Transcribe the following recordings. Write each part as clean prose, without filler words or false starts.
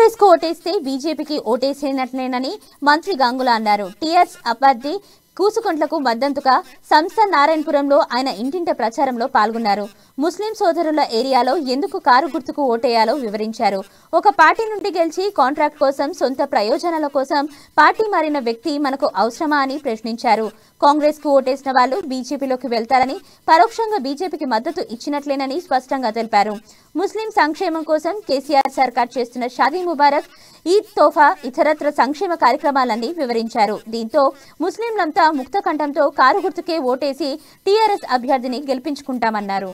కాంగ్రెస్ కు ఓటేస్తే బీజేపీకి ఓటేసేనట్లేనని మంత్రి గంగుల అన్నారు. టీఆర్ఎస్ అభ్యర్థి కూసుకొంట్లకు మద్దతుగా సంస్థ నారాయణపురంలో ఆయన ఇంటింట ప్రచారంలో పాల్గొన్నారు. ముస్లిం సోదరుల ఏరియాలో ఎందుకు కారు గుర్తుకు ఓటేయాలో వివరించారు. ఒక పార్టీ నుండి గెలిచి కాంట్రాక్ట్ కోసం, సొంత ప్రయోజనాల కోసం పార్టీ మారిన వ్యక్తి మనకు అవసరమా అని ప్రశ్నించారు. కాంగ్రెస్ కు ఓటేసిన వాళ్ళు బీజేపీలోకి వెళ్తారని, పరోక్షంగా బీజేపీకి మద్దతు ఇచ్చినట్లేనని స్పష్టంగా తెలిపారు. ముస్లిం సంక్షేమం కోసం కేసీఆర్ సర్కార్ చేస్తున్న షాదీ ముబారక్, ఈద్ తోఫా, ఇతరత్ర సంక్షేమ కార్యక్రమాలన్నీ వివరించారు. దీంతో ముస్లింలంతా ముక్త కంఠంతో కారు గుర్తుకే ఓటేసి టీఆర్ఎస్ అభ్యర్థిని గెలిపించుకుంటామన్నారు.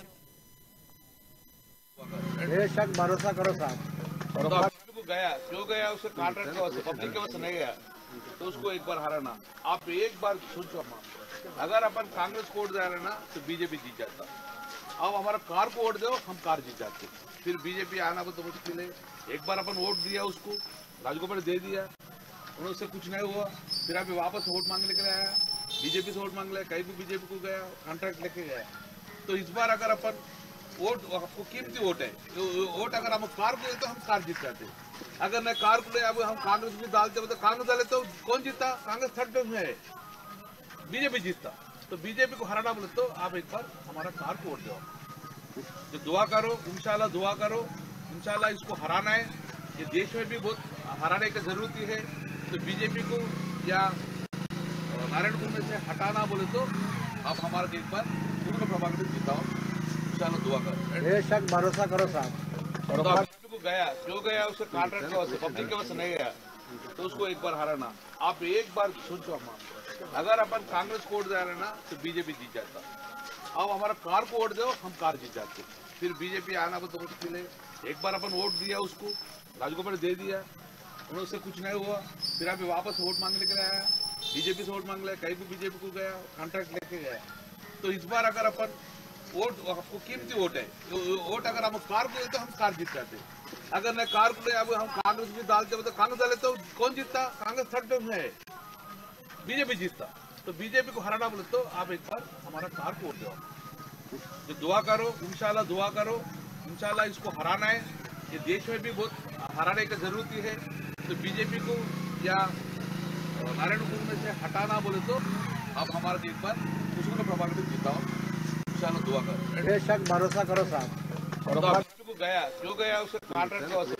भरोसा करो साहब गया क्यों गया उसके कॉन्ट्रैक्ट का पब्लिक के वजह नहीं गया तो उसको एक बार हराना। आप एक बार सोचो, अगर अपन कांग्रेस को वोट दे रहे ना तो बीजेपी जीत जाता। अब हमारा कार को वोट दो, हम कार जीत जाते। फिर बीजेपी आना तो मुश्किल है। एक बार अपन वोट दिया उसको, राजगोपाल दे दिया, उनसे कुछ नहीं हुआ, फिर अभी वापस वोट मांगने के लिए आया, बीजेपी से वोट मांग लिया, कहीं भी बीजेपी को गया, कॉन्ट्रैक्ट लेके गया। तो इस बार अगर अपन वोट, आपको कीमती वोट है, वोट अगर हम कार को दे तो हम कार जीत जाते। अगर मैं कार को ले अब हम कांग्रेस भी डालते तो कांग्रेस डाले तो कौन जीता? कांग्रेस थर्ड प्लेस में है, बीजेपी जीतता। तो बीजेपी को हराना बोले तो आप एक बार हमारा कार को वोट दो। तो दुआ करो, इंशाल्लाह दुआ करो, इंशाल्लाह इसको हराना है। ये देश में भी बहुत हराने की जरूरत है। तो बीजेपी को या नारायणपुर में से हटाना बोले तो आप हमारा एक बार पूर्ण प्रभावित जीताओ, इंशाल्लाह दुआ करो। बेशक भरोसा करो साहब को गया क्यों गया उसके कॉन्ट्रैक्ट का वजह, पब्लिक के वजह नहीं गया तो उसको एक बार हराना। आप एक बार सोचो, अगर अपन कांग्रेस को वोट दे रहे ना तो बीजेपी जीत जाता। अब हमारा कार को वोट दो, हम कार जीत जाते। फिर बीजेपी आना तो मुश्किल है। एक बार अपन वोट दिया उसको, राजगोपाल दे दिया, उनसे कुछ नहीं हुआ, फिर अभी वापस वोट मांगने के लिए आया, बीजेपी से वोट मांग लिया, कहीं भी बीजेपी को गया, कॉन्ट्रैक्ट लेके गया। तो इस बार अगर अपन वोट, आपको कीमती वोट है, वोट अगर हम कार को दे तो हम कार जीत जाते। अगर मैं कार को ले अब हम कांग्रेस भी डालते तो कांग्रेस डाले तो कौन जीतता? कांग्रेस थर्ड प्लेस में है, बीजेपी जीतता। तो बीजेपी को हराना बोले तो आप एक बार हमारा कार को वोट दो। तो दुआ करो, इंशाल्लाह दुआ करो, इंशाल्लाह इसको हराना है। ये देश में भी बहुत हराने की जरूरत है। तो बीजेपी को या नारायणपुर में से हटाना बोले तो आप हमारा एक बार उसको प्रभावित जीताओ, इंशाल्लाह दुआ करो। बेशक भरोसा करो साहब गया क्यों गया उसके कॉन्ट्रैक्ट का वजह,